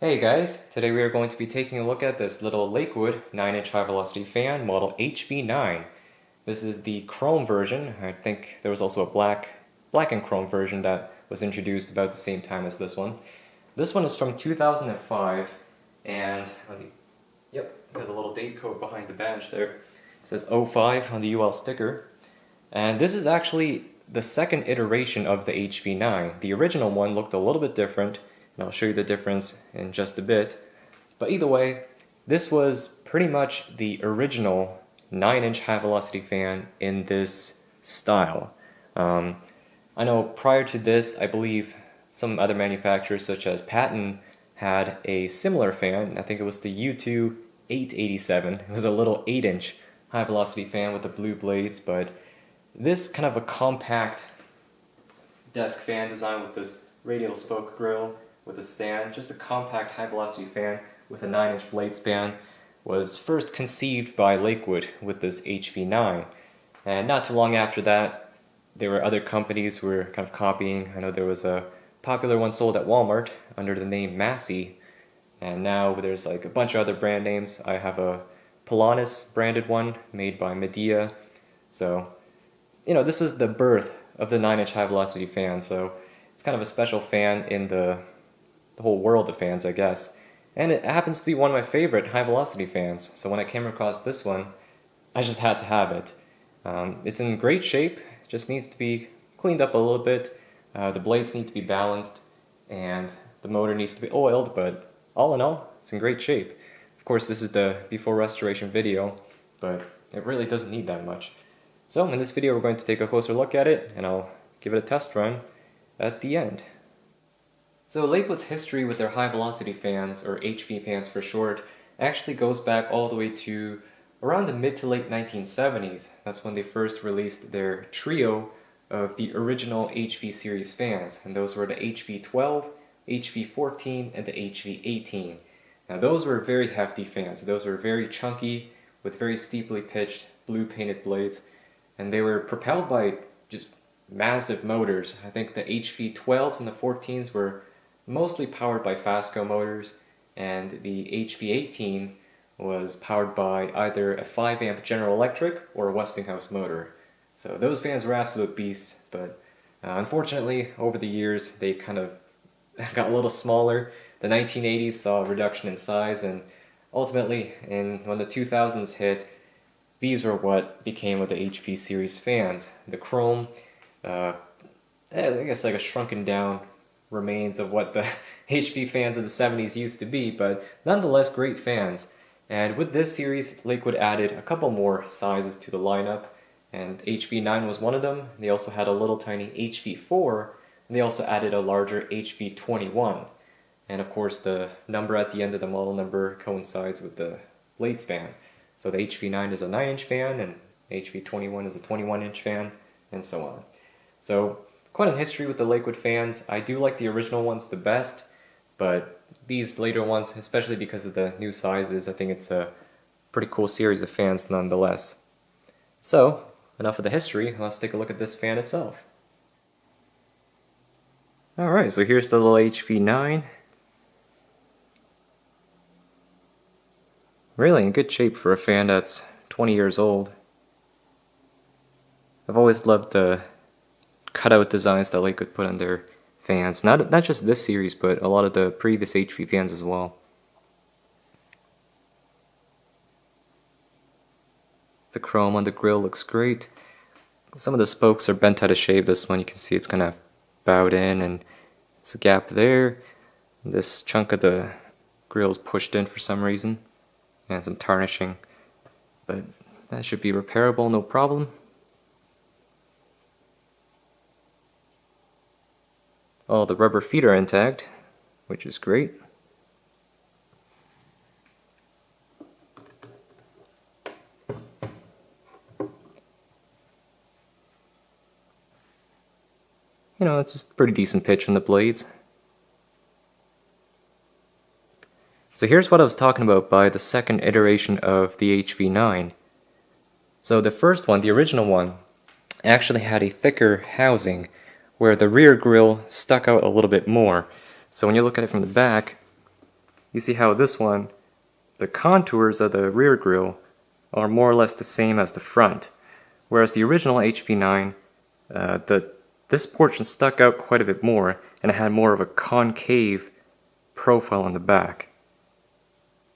Hey guys, today we are going to be taking a look at this little Lakewood 9-inch high-velocity fan model HV9. This is the chrome version. I think there was also a black and chrome version that was introduced about the same time as this one. This one is from 2005, and there's a little date code behind the badge there. It says 05 on the UL sticker. And this is actually the second iteration of the HV9. The original one looked a little bit different, and I'll show you the difference in just a bit. But either way, this was pretty much the original 9-inch high-velocity fan in this style. I know prior to this, I believe some other manufacturers such as Patton had a similar fan. I think it was the U2 887. It was a little 8-inch high-velocity fan with the blue blades, but this kind of a compact desk fan design with this radial spoke grill with a stand, just a compact high-velocity fan with a 9-inch blade span, was first conceived by Lakewood with this HV9. And not too long after that, there were other companies who were kind of copying. I know there was a popular one sold at Walmart under the name Massey, and now there's like a bunch of other brand names. I have a Polanis branded one made by Medea. So, this was the birth of the 9-inch high-velocity fan, so it's kind of a special fan in the whole world of fans, I guess. And it happens to be one of my favorite high-velocity fans, so when I came across this one, I just had to have it. It's in great shape, just needs to be cleaned up a little bit. The blades need to be balanced, and the motor needs to be oiled, but all in all, it's in great shape. Of course, this is the before restoration video, but it really doesn't need that much. So in this video, we're going to take a closer look at it, and I'll give it a test run at the end. So Lakewood's history with their high-velocity fans, or HV fans for short, actually goes back all the way to around the mid to late 1970s. That's when they first released their trio of the original HV series fans, and those were the HV12, HV14, and the HV18. Now those were very hefty fans. Those were very chunky, with very steeply pitched, blue painted blades, and they were propelled by just massive motors. I think the HV12s and the 14s were mostly powered by Fasco motors, and the HV18 was powered by either a 5-amp General Electric or a Westinghouse motor. So those fans were absolute beasts, but unfortunately over the years they kind of got a little smaller. The 1980s saw a reduction in size, and ultimately when the 2000s hit, these were what became of the HV series fans. The chrome, I guess like a shrunken down remains of what the HV fans of the 70s used to be, but nonetheless great fans. And with this series, Lakewood added a couple more sizes to the lineup, and HV9 was one of them. They also had a little tiny HV4, and they also added a larger HV21. And of course the number at the end of the model number coincides with the blade span. So the HV9 is a 9-inch fan, and HV21 is a 21-inch fan, and so on. So quite a history with the Lakewood fans. I do like the original ones the best, but these later ones, especially because of the new sizes, I think it's a pretty cool series of fans nonetheless. So, enough of the history, let's take a look at this fan itself. Alright, so here's the little HV9. Really in good shape for a fan that's 20 years old. I've always loved the cutout designs that Lakewood put on their fans. Not just this series, but a lot of the previous HV fans as well. The chrome on the grill looks great. Some of the spokes are bent out of shape. This one you can see it's kind of bowed in, and there's a gap there. This chunk of the grill is pushed in for some reason, and some tarnishing, but that should be repairable, no problem. All the rubber feet are intact, which is great. It's just pretty decent pitch on the blades. So here's what I was talking about by the second iteration of the HV9. So the first one, the original one, actually had a thicker housing where the rear grille stuck out a little bit more. So when you look at it from the back, you see how this one, the contours of the rear grille are more or less the same as the front, whereas the original HV9, this portion stuck out quite a bit more, and it had more of a concave profile on the back.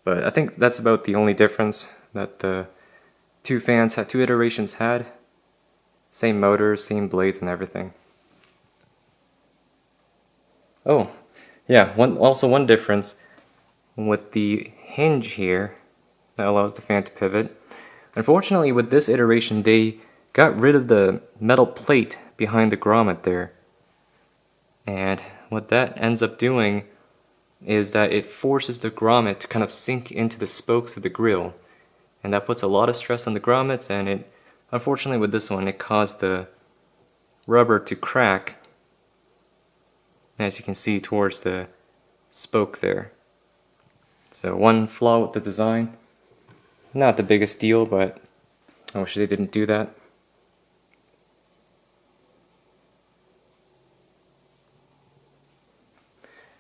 But I think that's about the only difference that the two iterations had. Same motors, same blades and everything. Oh, yeah, one difference with the hinge here that allows the fan to pivot. Unfortunately, with this iteration, they got rid of the metal plate behind the grommet there. And what that ends up doing is that it forces the grommet to kind of sink into the spokes of the grille. And that puts a lot of stress on the grommets, and it, unfortunately with this one, it caused the rubber to crack, as you can see towards the spoke there. So one flaw with the design. Not the biggest deal, but I wish they didn't do that.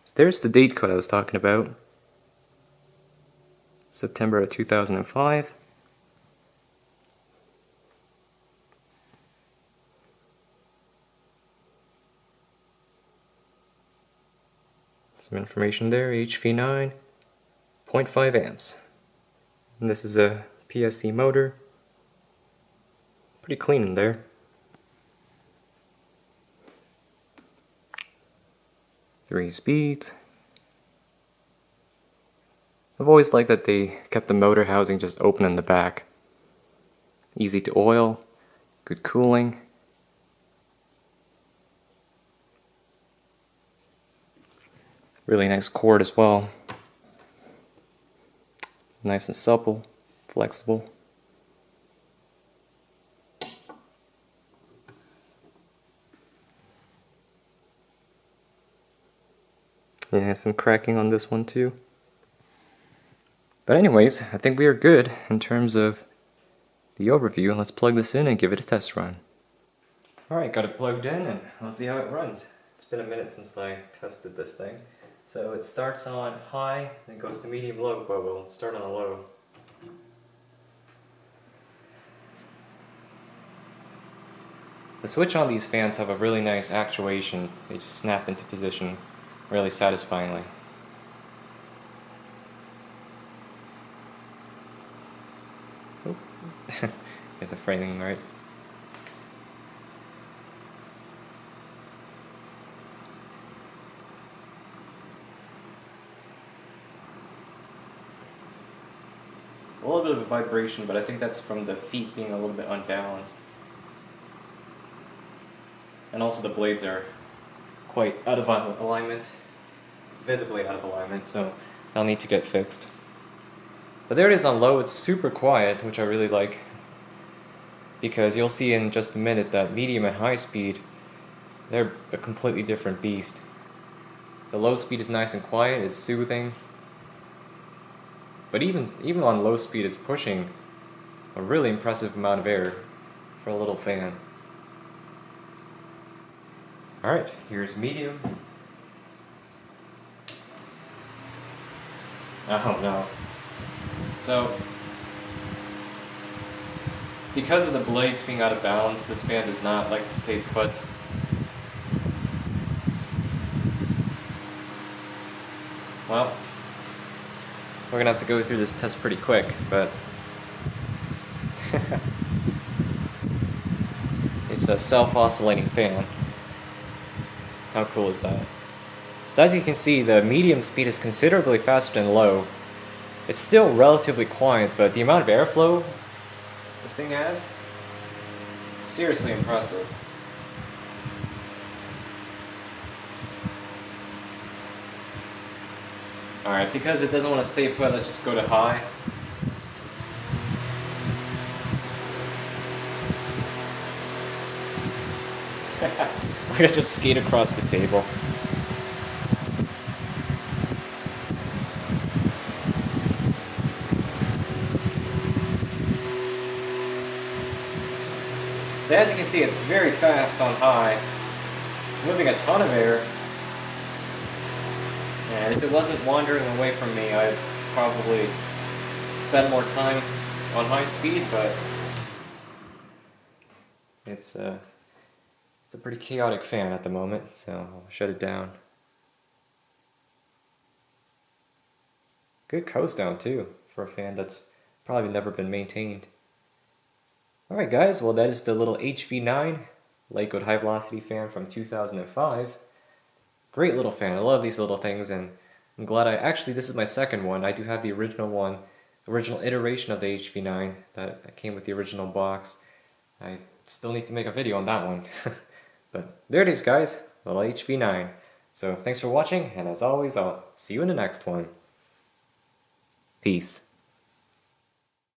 So there's the date code I was talking about. September of 2005. Some information there, HV9, 0.5 amps. And this is a PSC motor. Pretty clean in there. Three speeds. I've always liked that they kept the motor housing just open in the back. Easy to oil, good cooling. Really nice cord as well. Nice and supple, flexible. Yeah, some cracking on this one too. But anyways, I think we are good in terms of the overview. Let's plug this in and give it a test run. Alright, got it plugged in and let's see how it runs. It's been a minute since I tested this thing. So it starts on high, then goes to medium low, but we'll start on a low. The switch on these fans have a really nice actuation. They just snap into position really satisfyingly. Get the framing right. A little bit of a vibration, but I think that's from the feet being a little bit unbalanced. And also the blades are quite out of alignment. It's visibly out of alignment, so they'll need to get fixed. But there it is on low. It's super quiet, which I really like, because you'll see in just a minute that medium and high speed, they're a completely different beast. So low speed is nice and quiet, it's soothing. But even on low speed, it's pushing a really impressive amount of air for a little fan. Alright, here's medium. Oh no. So, because of the blades being out of balance, this fan does not like to stay put. Well, we're gonna have to go through this test pretty quick, but it's a self-oscillating fan. How cool is that? So as you can see, the medium speed is considerably faster than low. It's still relatively quiet, but the amount of airflow this thing has, seriously impressive. Alright, because it doesn't want to stay put, let's just go to high. I just skate across the table. So as you can see, it's very fast on high, moving a ton of air, And if it wasn't wandering away from me, I'd probably spend more time on high speed, but it's a pretty chaotic fan at the moment, so I'll shut it down. Good coast down too, for a fan that's probably never been maintained. Alright guys, well that is the little HV9 Lakewood high velocity fan from 2005. Great little fan, I love these little things, and I'm glad actually this is my second one. I do have the original one, original iteration of the HV9 that came with the original box. I still need to make a video on that one. But there it is guys, little HV9. So thanks for watching, and as always, I'll see you in the next one. Peace.